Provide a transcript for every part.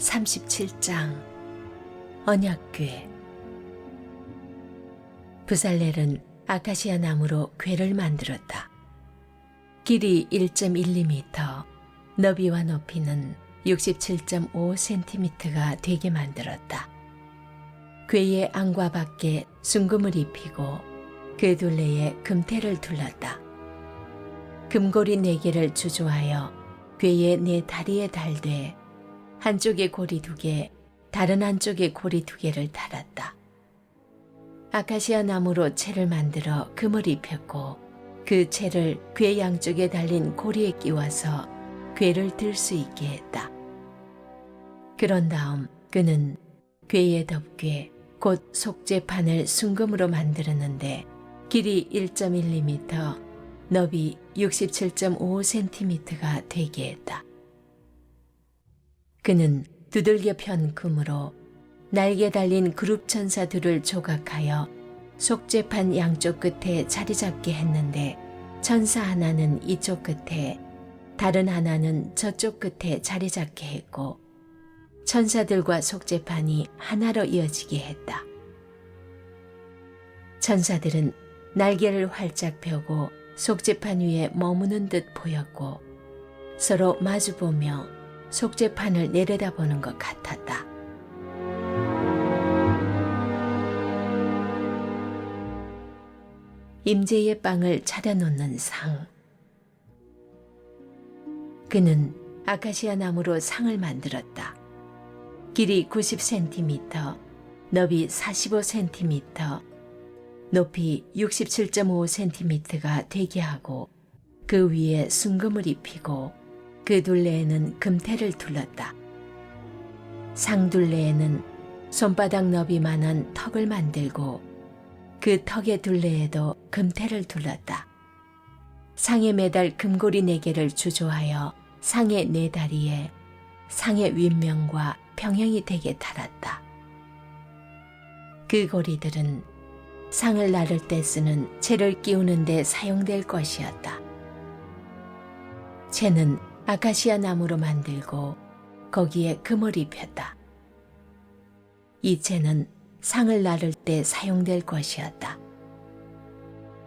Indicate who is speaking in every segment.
Speaker 1: 37장 언약궤. 부살렐은 아카시아 나무로 궤를 만들었다. 길이 1.12m, 너비와 높이는 67.5cm가 되게 만들었다. 궤의 안과 밖에 순금을 입히고 그 둘레에 금테를 둘렀다. 금고리 4개를 주조하여 궤의 4다리에 달되 한쪽에 고리 2개, 다른 한쪽에 고리 2개를 달았다. 아카시아 나무로 채를 만들어 금을 입혔고 그 채를 궤 양쪽에 달린 고리에 끼워서 궤를 들 수 있게 했다. 그런 다음 그는 궤의 덮개, 곧 속죄판을 순금으로 만들었는데 길이 1.12m, 너비 67.5cm가 되게 했다. 그는 두들겨 편 금으로 날개 달린 그룹 천사 둘을 조각하여 속죄판 양쪽 끝에 자리 잡게 했는데 천사 하나는 이쪽 끝에 다른 하나는 저쪽 끝에 자리 잡게 했고 천사들과 속죄판이 하나로 이어지게 했다. 천사들은 날개를 활짝 펴고 속죄판 위에 머무는 듯 보였고 서로 마주보며 속죄판을 내려다보는 것 같았다. 임재의 빵을 차려놓는 상. 그는 아카시아 나무로 상을 만들었다. 길이 90cm, 너비 45cm, 높이 67.5cm가 되게 하고 그 위에 순금을 입히고 그 둘레에는 금테를 둘렀다. 상 둘레에는 손바닥 너비만한 턱을 만들고 그 턱의 둘레에도 금테를 둘렀다. 상에 매달 금고리 4개를 주조하여 상의 4다리에 상의 윗면과 평행이 되게 달았다. 그 고리들은 상을 나를 때 쓰는 채를 끼우는 데 사용될 것이었다. 채는 아카시아 나무로 만들고 거기에 금을 입혔다. 이 채는 상을 나를 때 사용될 것이었다.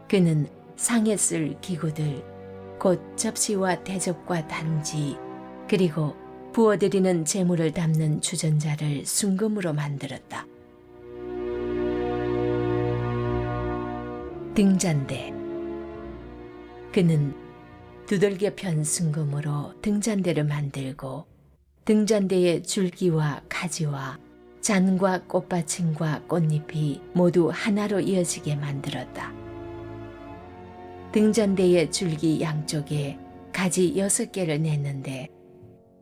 Speaker 1: 그는 상에 쓸 기구들, 곧 접시와 대접과 단지, 그리고 부어드리는 제물을 담는 주전자를 순금으로 만들었다. 등잔대. 그는 두들겨 편 순금으로 등잔대를 만들고 등잔대의 줄기와 가지와 잔과 꽃받침과 꽃잎이 모두 하나로 이어지게 만들었다. 등잔대의 줄기 양쪽에 가지 6개를 냈는데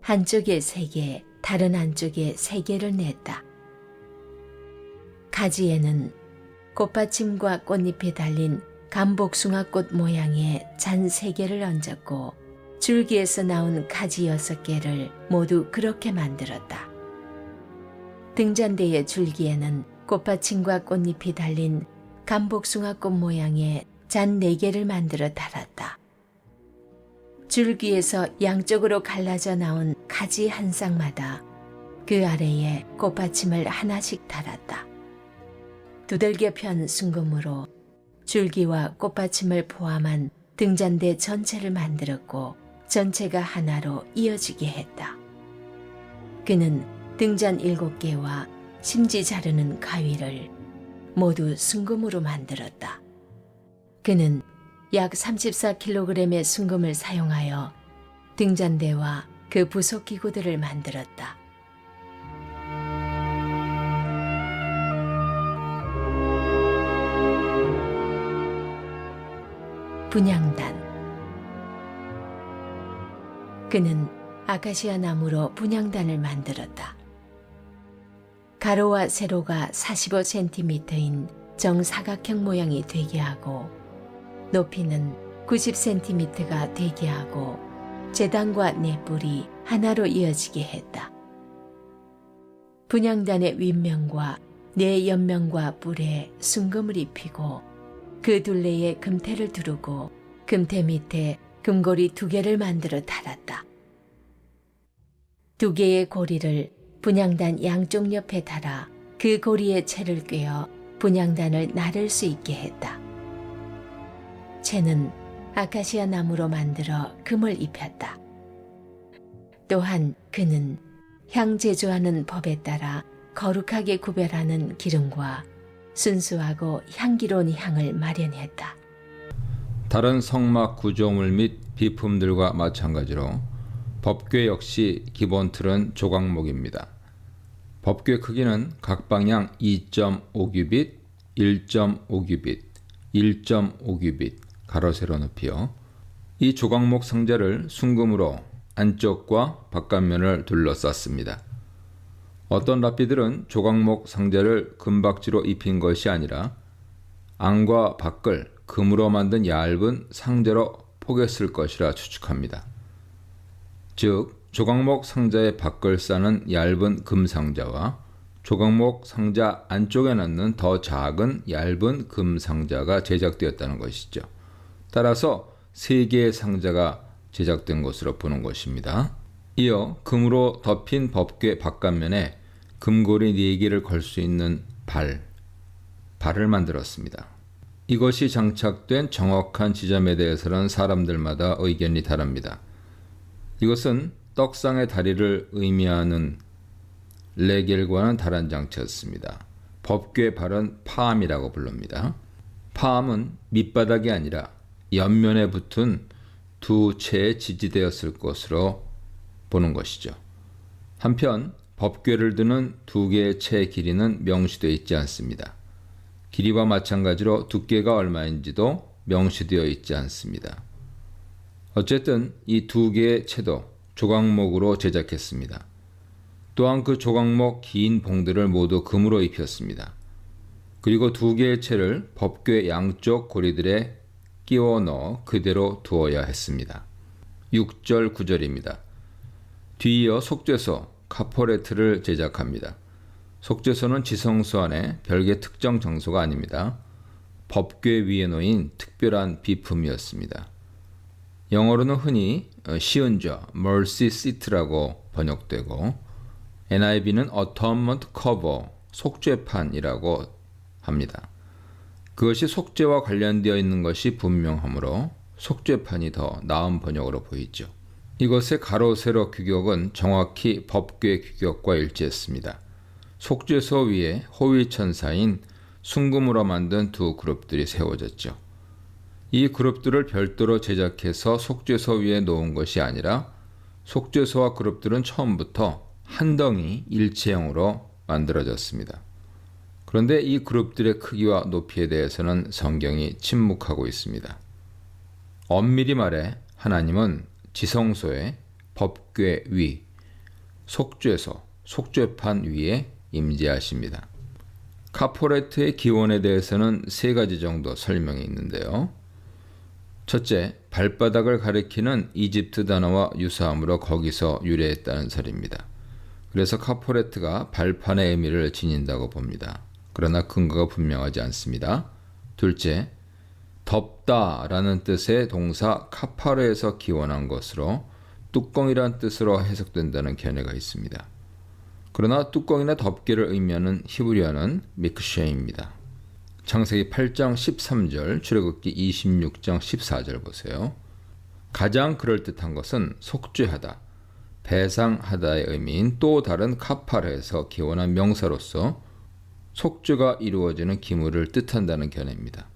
Speaker 1: 한쪽에 3개, 다른 한쪽에 3개를 냈다. 가지에는 꽃받침과 꽃잎이 달린 감복숭아꽃 모양의 잔 3개를 얹었고 줄기에서 나온 가지 6개를 모두 그렇게 만들었다. 등잔대의 줄기에는 꽃받침과 꽃잎이 달린 감복숭아꽃 모양의 잔 4개를 만들어 달았다. 줄기에서 양쪽으로 갈라져 나온 가지 한 쌍마다 그 아래에 꽃받침을 하나씩 달았다. 두들겨 편 순금으로 줄기와 꽃받침을 포함한 등잔대 전체를 만들었고 전체가 하나로 이어지게 했다. 그는 등잔 7개와 심지 자르는 가위를 모두 순금으로 만들었다. 그는 약 34kg의 순금을 사용하여 등잔대와 그 부속 기구들을 만들었다. 분향단. 그는 아카시아 나무로 분향단을 만들었다. 가로와 세로가 45cm인 정사각형 모양이 되게 하고 높이는 90cm가 되게 하고 제단과 뿔이 하나로 이어지게 했다. 분향단의 윗면과 옆면과 뿔에 순금을 입히고 그 둘레에 금테를 두르고 금테 밑에 금고리 2개를 만들어 달았다. 2개의 고리를 분향단 양쪽 옆에 달아 그 고리에 채를 꿰어 분향단을 나를 수 있게 했다. 채는 아카시아 나무로 만들어 금을 입혔다. 또한 그는 향 제조하는 법에 따라 거룩하게 구별하는 기름과 순수하고 향기로운 향을 마련했다.
Speaker 2: 다른 성막 구조물 및 비품들과 마찬가지로 법궤 역시 기본 틀은 조각목입니다. 법궤 크기는 각 방향 2.5규빗, 1.5규빗, 1.5규빗, 가로 세로 높이요. 이 조각목 상자를 순금으로 안쪽과 바깥면을 둘러쌌습니다. 어떤 랍비들은 조각목 상자를 금박지로 입힌 것이 아니라 안과 밖을 금으로 만든 얇은 상자로 포개쓸 것이라 추측합니다. 즉, 조각목 상자의 밖을 싸는 얇은 금 상자와 조각목 상자 안쪽에 넣는 더 작은 얇은 금 상자가 제작되었다는 것이죠. 따라서 3개의 상자가 제작된 것으로 보는 것입니다. 이어 금으로 덮인 법궤 바깥면에 금고리 4개를 걸 수 있는 발을 만들었습니다. 이것이 장착된 정확한 지점에 대해서는 사람들마다 의견이 다릅니다. 이것은 떡상의 다리를 의미하는 레겔과는 다른 장치였습니다. 법궤 발은 파암이라고 부릅니다. 파암은 밑바닥이 아니라 옆면에 붙은 두 채에 지지되었을 것으로 보는 것이죠. 한편 법궤를 드는 2개의 채의 길이는 명시되어 있지 않습니다. 길이와 마찬가지로 두께가 얼마인지도 명시되어 있지 않습니다. 어쨌든 이 2개의 채도 조각목으로 제작했습니다. 또한 그 조각목 긴 봉들을 모두 금으로 입혔습니다. 그리고 2개의 채를 법궤 양쪽 고리들에 끼워 넣어 그대로 두어야 했습니다. 6절 9절입니다. 뒤이어 속죄소 카포레트를 제작합니다. 속죄소는 지성소 안에 별개 특정 장소가 아닙니다. 법궤 위에 놓인 특별한 비품이었습니다. 영어로는 흔히 시은좌, mercy seat라고 번역되고 NIV는 atonement cover, 속죄판이라고 합니다. 그것이 속죄와 관련되어 있는 것이 분명하므로 속죄판이 더 나은 번역으로 보이죠. 이것의 가로 세로 규격은 정확히 법궤 규격과 일치했습니다. 속죄소 위에 호위천사인 순금으로 만든 2 그룹들이 세워졌죠. 이 그룹들을 별도로 제작해서 속죄소 위에 놓은 것이 아니라 속죄소와 그룹들은 처음부터 한 덩이 일체형으로 만들어졌습니다. 그런데 이 그룹들의 크기와 높이에 대해서는 성경이 침묵하고 있습니다. 엄밀히 말해 하나님은 지성소의 법궤 위, 속죄소, 속죄판 위에 임재하십니다. 카포레트의 기원에 대해서는 3가지 정도 설명이 있는데요. 첫째, 발바닥을 가리키는 이집트 단어와 유사함으로 거기서 유래했다는 설입니다. 그래서 카포레트가 발판의 의미를 지닌다고 봅니다. 그러나 근거가 분명하지 않습니다. 둘째, 덮다라는 뜻의 동사 카파르에서 기원한 것으로 뚜껑이란 뜻으로 해석된다는 견해가 있습니다. 그러나 뚜껑이나 덮개를 의미하는 히브리어는 미크쉐입니다. 창세기 8장 13절, 출애굽기 26장 14절 보세요. 가장 그럴듯한 것은 속죄하다, 배상하다의 의미인 또 다른 카파르에서 기원한 명사로서 속죄가 이루어지는 기물을 뜻한다는 견해입니다.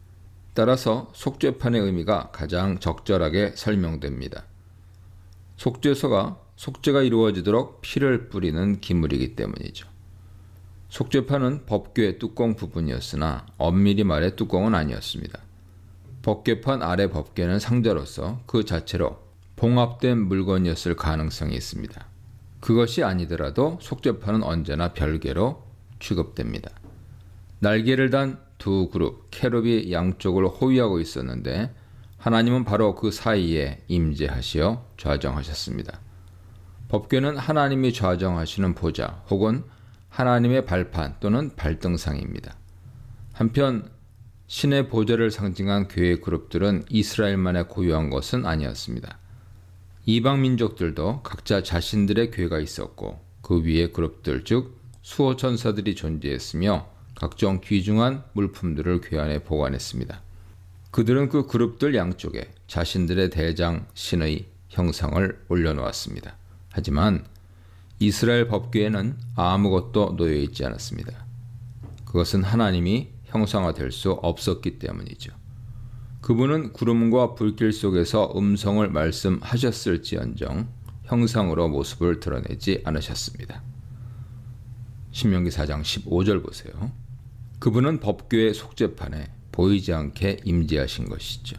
Speaker 2: 따라서 속죄판의 의미가 가장 적절하게 설명됩니다. 속죄소가 속죄가 이루어지도록 피를 뿌리는 기물이기 때문이죠. 속죄판은 법궤 뚜껑 부분이었으나 엄밀히 말해 뚜껑은 아니었습니다. 법궤판 아래 법궤는 상자로서 그 자체로 봉합된 물건이었을 가능성이 있습니다. 그것이 아니더라도 속죄판은 언제나 별개로 취급됩니다. 날개를 단 2 그룹 캐룹이 양쪽을 호위하고 있었는데 하나님은 바로 그 사이에 임재하시어 좌정하셨습니다. 법궤는 하나님이 좌정하시는 보좌 혹은 하나님의 발판 또는 발등상입니다. 한편 신의 보좌를 상징한 교회 그룹들은 이스라엘만에 고유한 것은 아니었습니다. 이방 민족들도 각자 자신들의 교회가 있었고 그 위에 그룹들 즉 수호 천사들이 존재했으며 각종 귀중한 물품들을 궤안에 보관했습니다. 그들은 그 그룹들 양쪽에 자신들의 대장 신의 형상을 올려놓았습니다. 하지만 이스라엘 법궤에는 아무것도 놓여있지 않았습니다. 그것은 하나님이 형상화될 수 없었기 때문이죠. 그분은 구름과 불길 속에서 음성을 말씀하셨을지언정 형상으로 모습을 드러내지 않으셨습니다. 신명기 4장 15절 보세요. 그분은 법궤의 속죄판에 보이지 않게 임재하신 것이죠.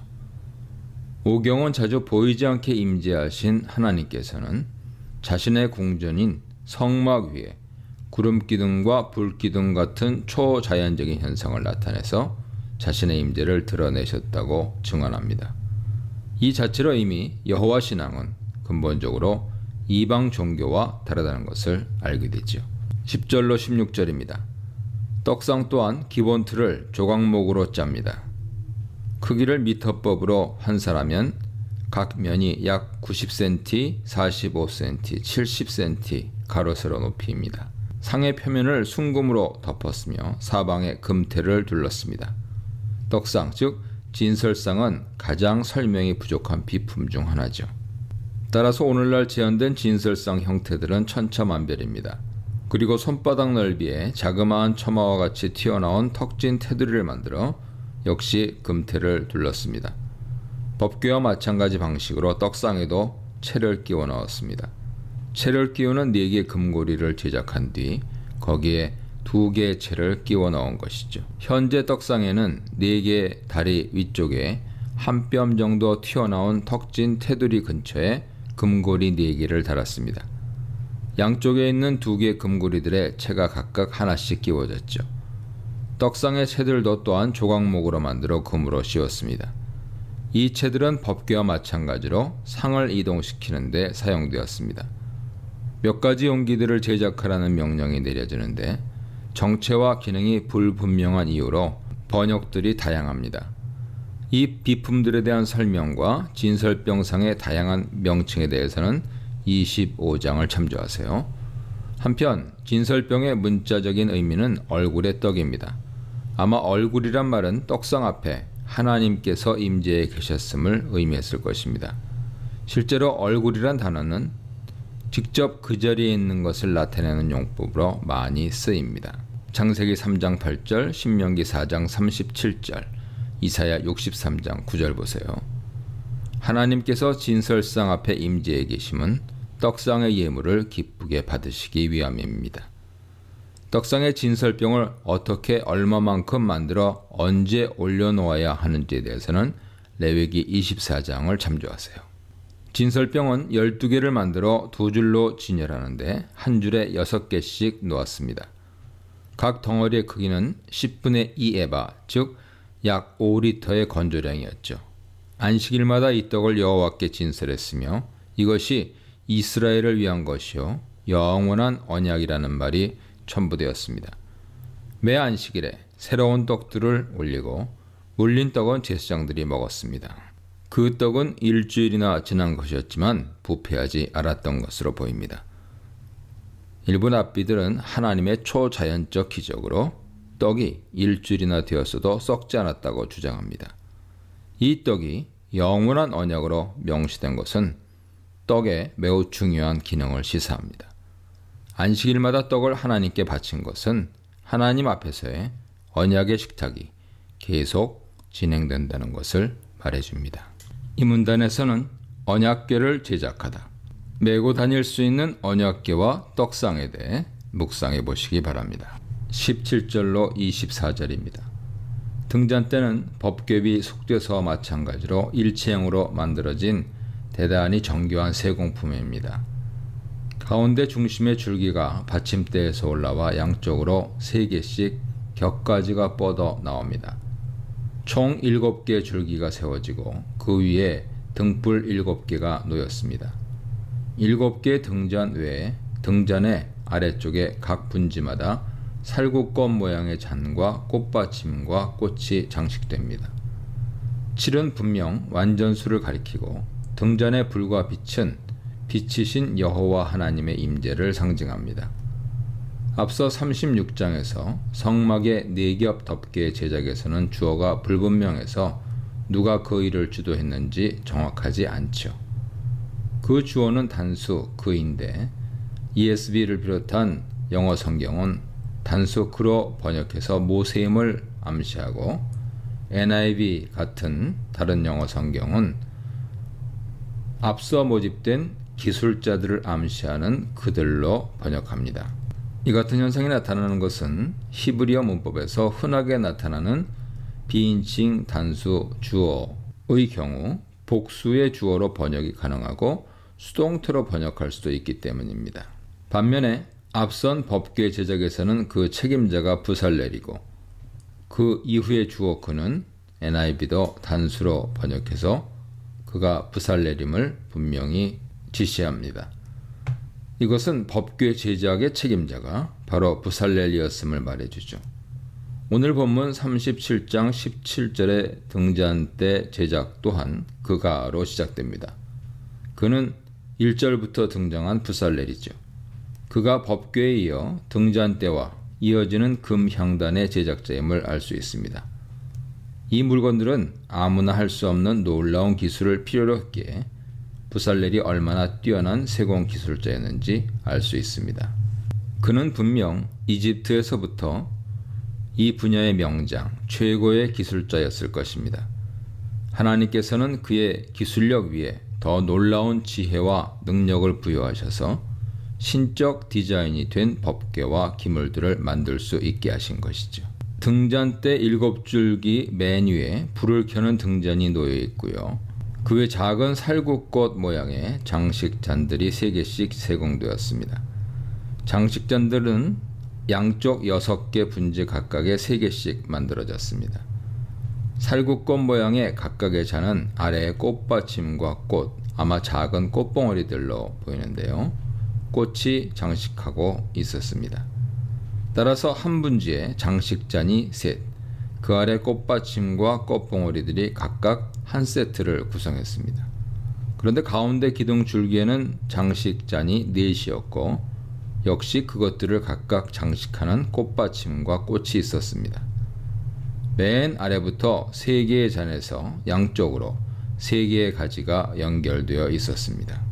Speaker 2: 오경은 자주 보이지 않게 임재하신 하나님께서는 자신의 궁전인 성막 위에 구름기둥과 불기둥 같은 초자연적인 현상을 나타내서 자신의 임재를 드러내셨다고 증언합니다. 이 자체로 이미 여호와 신앙은 근본적으로 이방 종교와 다르다는 것을 알게 되죠. 10절로 16절입니다. 떡상 또한 기본 틀을 조각목으로 짭니다. 크기를 미터법으로 환산하면 각 면이 약 90cm, 45cm, 70cm 가로 세로 높이입니다. 상의 표면을 순금으로 덮었으며 사방에 금테를 둘렀습니다. 떡상 즉 진설상은 가장 설명이 부족한 비품 중 하나죠. 따라서 오늘날 제한된 진설상 형태들은 천차만별입니다. 그리고 손바닥 넓이의 자그마한 처마와 같이 튀어나온 턱진 테두리를 만들어 역시 금테를 둘렀습니다. 법궤와 마찬가지 방식으로 떡상에도 채를 끼워 넣었습니다. 채를 끼우는 4개의 금고리를 제작한 뒤 거기에 2개의 채를 끼워 넣은 것이죠. 현재 떡상에는 4개의 다리 위쪽에 한 뼘 정도 튀어나온 턱진 테두리 근처에 금고리 4개를 달았습니다. 양쪽에 있는 2개의 금고리들의 채가 각각 하나씩 끼워졌죠. 떡상의 채들도 또한 조각목으로 만들어 금으로 씌웠습니다. 이 채들은 법궤와 마찬가지로 상을 이동시키는 데 사용되었습니다. 몇 가지 용기들을 제작하라는 명령이 내려지는데 정체와 기능이 불분명한 이유로 번역들이 다양합니다. 이 비품들에 대한 설명과 진설병상의 다양한 명칭에 대해서는 25장을 참조하세요. 한편 진설병의 문자적인 의미는 얼굴의 떡입니다. 아마 얼굴이란 말은 떡상 앞에 하나님께서 임재해 계셨음을 의미했을 것입니다. 실제로 얼굴이란 단어는 직접 그 자리에 있는 것을 나타내는 용법으로 많이 쓰입니다. 창세기 3장 8절, 신명기 4장 37절, 이사야 63장 9절 보세요. 하나님께서 진설상 앞에 임재해 계심은 떡상의 예물을 기쁘게 받으시기 위함입니다. 떡상의 진설병을 어떻게 얼마만큼 만들어 언제 올려놓아야 하는지에 대해서는 레위기 24장을 참조하세요. 진설병은 12개를 만들어 2줄로 진열하는데 한 줄에 6개씩 놓았습니다. 각 덩어리의 크기는 10분의 2 에바, 즉 약 5리터의 건조량이었죠. 안식일마다 이 떡을 여호와께 진설했으며 이것이 이스라엘을 위한 것이요 영원한 언약이라는 말이 첨부되었습니다. 매 안식일에 새로운 떡들을 올리고 물린 떡은 제사장들이 먹었습니다. 그 떡은 일주일이나 지난 것이었지만 부패하지 않았던 것으로 보입니다. 일부 랍비들은 하나님의 초자연적 기적으로 떡이 일주일이나 되었어도 썩지 않았다고 주장합니다. 이 떡이 영원한 언약으로 명시된 것은 떡의 매우 중요한 기능을 시사합니다. 안식일마다 떡을 하나님께 바친 것은 하나님 앞에서의 언약의 식탁이 계속 진행된다는 것을 말해줍니다. 이 문단에서는 언약궤를 제작하다, 메고 다닐 수 있는 언약궤와 떡상에 대해 묵상해 보시기 바랍니다. 17절로 24절입니다. 등잔대는 법궤비 속죄서와 마찬가지로 일체형으로 만들어진 대단히 정교한 세공품입니다. 가운데 중심의 줄기가 받침대에서 올라와 양쪽으로 3개씩 격가지가 뻗어 나옵니다. 총 7개의 줄기가 세워지고 그 위에 등불 7개가 놓였습니다. 7개의 등잔 외에 등잔의 아래쪽에 각 분지마다 살구꽃 모양의 잔과 꽃받침과 꽃이 장식됩니다. 7은 분명 완전수를 가리키고 등잔의 불과 빛은 빛이신 여호와 하나님의 임재를 상징합니다. 앞서 36장에서 성막의 4겹 덮개 제작에서는 주어가 불분명해서 누가 그 일을 주도했는지 정확하지 않죠. 그 주어는 단수 그인데 ESV를 비롯한 영어 성경은 단수 그로 번역해서 모세임을 암시하고 NIV 같은 다른 영어 성경은 앞서 모집된 기술자들을 암시하는 그들로 번역합니다. 이 같은 현상이 나타나는 것은 히브리어 문법에서 흔하게 나타나는 비인칭 단수 주어의 경우 복수의 주어로 번역이 가능하고 수동태로 번역할 수도 있기 때문입니다. 반면에 앞선 법궤 제작에서는 그 책임자가 부살렐이고 그 이후의 주어 그는 NIV도 단수로 번역해서 그가 부살렐임을 분명히 지시합니다. 이것은 법궤 제작의 책임자가 바로 부살렐이었음을 말해주죠. 오늘 본문 37장 17절의 등잔대 제작 또한 그가로 시작됩니다. 그는 1절부터 등장한 부살렐이죠. 그가 법궤에 이어 등잔대와 이어지는 금향단의 제작자임을 알 수 있습니다. 이 물건들은 아무나 할 수 없는 놀라운 기술을 필요로 했기에 부살렐이 얼마나 뛰어난 세공 기술자였는지 알 수 있습니다. 그는 분명 이집트에서부터 이 분야의 명장, 최고의 기술자였을 것입니다. 하나님께서는 그의 기술력 위에 더 놀라운 지혜와 능력을 부여하셔서 신적 디자인이 된 법궤와 기물들을 만들 수 있게 하신 것이죠. 등잔대 7줄기 맨 위에 불을 켜는 등잔이 놓여 있고요. 그 외 작은 살구꽃 모양의 장식잔들이 3개씩 세공되었습니다. 장식잔들은 양쪽 6개 분지 각각에 3개씩 만들어졌습니다. 살구꽃 모양의 각각의 잔은 아래에 꽃받침과 꽃, 아마 작은 꽃봉오리들로 보이는데요. 꽃이 장식하고 있었습니다. 따라서 한 분지에 장식잔이 셋, 그 아래 꽃받침과 꽃봉오리들이 각각 한 세트를 구성했습니다. 그런데 가운데 기둥 줄기에는 장식잔이 4이었고 역시 그것들을 각각 장식하는 꽃받침과 꽃이 있었습니다. 맨 아래부터 3개의 잔에서 양쪽으로 3개의 가지가 연결되어 있었습니다.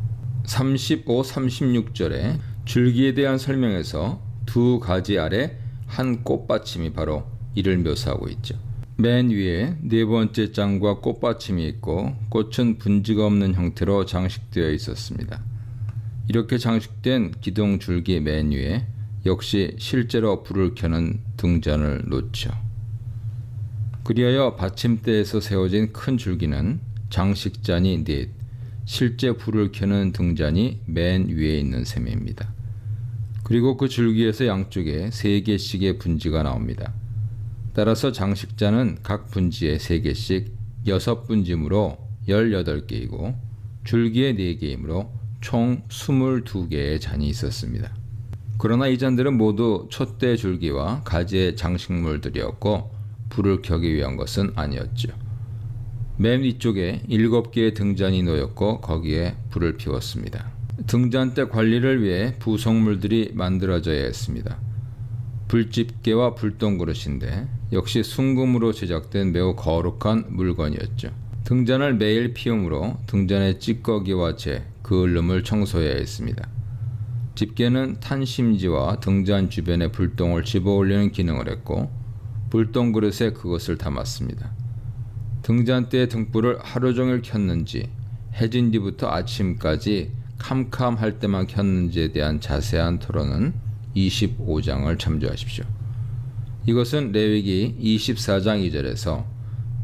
Speaker 2: 35, 36절에 줄기에 대한 설명에서 2가지 아래 한 꽃받침이 바로 이를 묘사하고 있죠. 맨 위에 4번째 짱과 꽃받침이 있고 꽃은 분지가 없는 형태로 장식되어 있었습니다. 이렇게 장식된 기둥 줄기 맨 위에 역시 실제로 불을 켜는 등잔을 놓죠. 그리하여 받침대에서 세워진 큰 줄기는 장식잔이 4, 실제 불을 켜는 등잔이 맨 위에 있는 셈입니다. 그리고 그 줄기에서 양쪽에 3개씩의 분지가 나옵니다. 따라서 장식잔은 각 분지에 3개씩 6분지므로 18개이고 줄기에 4개이므로 총 22개의 잔이 있었습니다. 그러나 이 잔들은 모두 촛대 줄기와 가지의 장식물들이었고 불을 켜기 위한 것은 아니었죠. 맨 위쪽에 7개의 등잔이 놓였고 거기에 불을 피웠습니다. 등잔대 관리를 위해 부속물들이 만들어져야 했습니다. 불집게와 불똥그릇인데 역시 순금으로 제작된 매우 거룩한 물건이었죠. 등잔을 매일 피움으로 등잔의 찌꺼기와 재, 그을름을 청소해야 했습니다. 집게는 탄심지와 등잔 주변의 불똥을 집어올리는 기능을 했고 불똥그릇에 그것을 담았습니다. 등잔대의 등불을 하루 종일 켰는지 해진 뒤부터 아침까지 캄캄할 때만 켰는지에 대한 자세한 토론은 25장을 참조하십시오. 이것은 레위기 24장 2절에서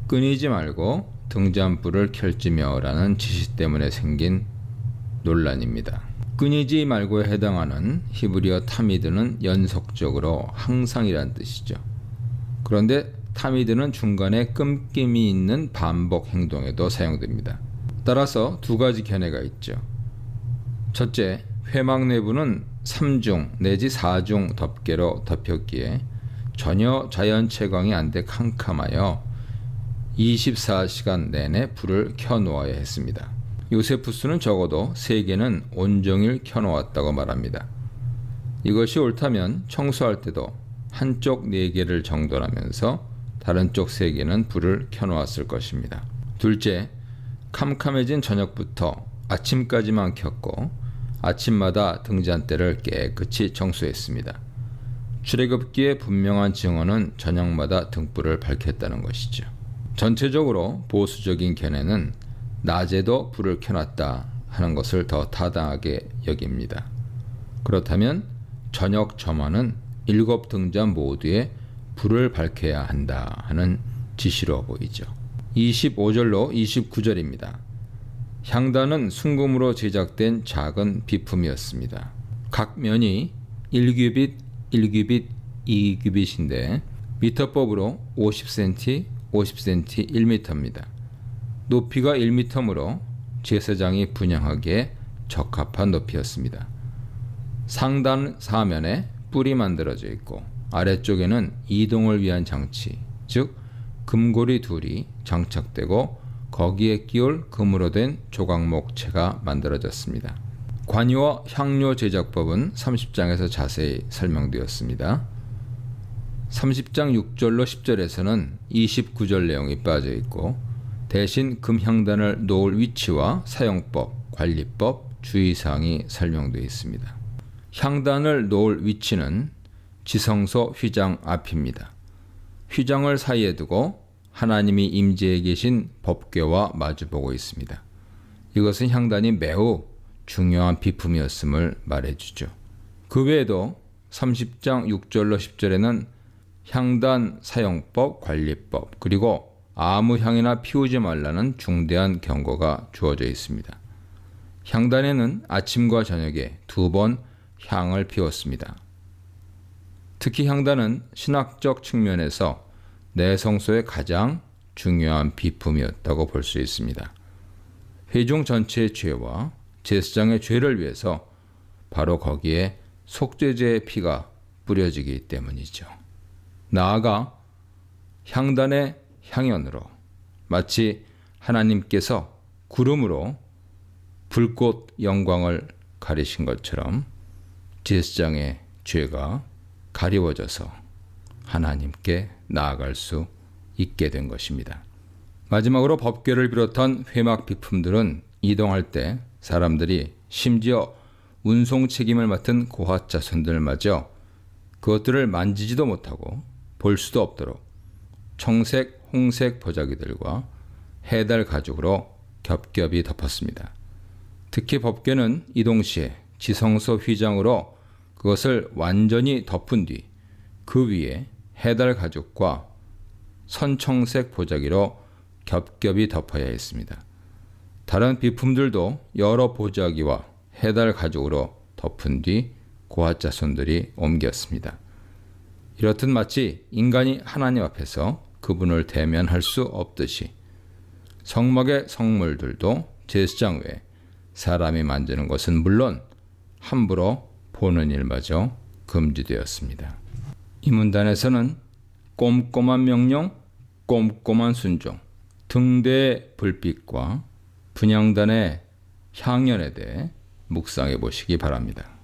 Speaker 2: 끊이지 말고 등잔불을 켤지며라는 지시 때문에 생긴 논란입니다. 끊이지 말고에 해당하는 히브리어 타미드는 연속적으로 항상이란 뜻이죠. 그런데 타미드는 중간에 끊김이 있는 반복 행동에도 사용됩니다. 따라서 2가지 견해가 있죠. 첫째, 회막 내부는 3중 내지 4중 덮개로 덮였기에 전혀 자연 채광이 안 돼 캄캄하여 24시간 내내 불을 켜놓아야 했습니다. 요세푸스는 적어도 3개는 온종일 켜놓았다고 말합니다. 이것이 옳다면 청소할 때도 한쪽 4개를 정돈하면서 다른 쪽 3개는 불을 켜놓았을 것입니다. 둘째, 캄캄해진 저녁부터 아침까지만 켰고 아침마다 등잔대를 깨끗이 청소했습니다. 출애굽기의 분명한 증언은 저녁마다 등불을 밝혔다는 것이죠. 전체적으로 보수적인 견해는 낮에도 불을 켜놨다 하는 것을 더 타당하게 여깁니다. 그렇다면 저녁 점화는 7등잔 모두에 불을 밝혀야 한다 하는 지시로 보이죠. 25절로 29절입니다. 향단은 순금으로 제작된 작은 비품이었습니다. 각 면이 1규빗, 1규빗, 2규빗인데 미터법으로 50cm, 50cm, 1m입니다. 높이가 1m므로 제사장이 분향하기에 적합한 높이였습니다. 상단 사면에 뿔이 만들어져 있고 아래쪽에는 이동을 위한 장치, 즉 금고리 둘이 장착되고 거기에 끼울 금으로 된 조각목체가 만들어졌습니다. 관유와 향료 제작법은 30장에서 자세히 설명되었습니다. 30장 6절로 10절에서는 29절 내용이 빠져 있고 대신 금향단을 놓을 위치와 사용법, 관리법, 주의사항이 설명되어 있습니다. 향단을 놓을 위치는 지성소 휘장 앞입니다. 휘장을 사이에 두고 하나님이 임재해 계신 법궤와 마주보고 있습니다. 이것은 향단이 매우 중요한 비품이었음을 말해주죠. 그 외에도 30장 6절로 10절에는 향단 사용법, 관리법, 그리고 아무 향이나 피우지 말라는 중대한 경고가 주어져 있습니다. 향단에는 아침과 저녁에 2번 향을 피웠습니다. 특히 향단은 신학적 측면에서 내성소의 가장 중요한 비품이었다고 볼 수 있습니다. 회중 전체의 죄와 제사장의 죄를 위해서 바로 거기에 속죄제의 피가 뿌려지기 때문이죠. 나아가 향단의 향연으로 마치 하나님께서 구름으로 불꽃 영광을 가리신 것처럼 제사장의 죄가 가리워져서 하나님께 나아갈 수 있게 된 것입니다. 마지막으로 법궤를 비롯한 회막 비품들은 이동할 때 사람들이 심지어 운송 책임을 맡은 고핫 자손들마저 그것들을 만지지도 못하고 볼 수도 없도록 청색, 홍색 보자기들과 해달 가죽으로 겹겹이 덮었습니다. 특히 법궤는 이동 시에 지성소 휘장으로 그것을 완전히 덮은 뒤 그 위에 해달 가죽과 선청색 보자기로 겹겹이 덮어야 했습니다. 다른 비품들도 여러 보자기와 해달 가죽으로 덮은 뒤 고핫 자손들이 옮겼습니다. 이렇듯 마치 인간이 하나님 앞에서 그분을 대면할 수 없듯이 성막의 성물들도 제사장 외에 사람이 만지는 것은 물론 함부로 보는 일마저 금지되었습니다. 이 문단에서는 꼼꼼한 명령, 꼼꼼한 순종, 등대의 불빛과 분향단의 향연에 대해 묵상해 보시기 바랍니다.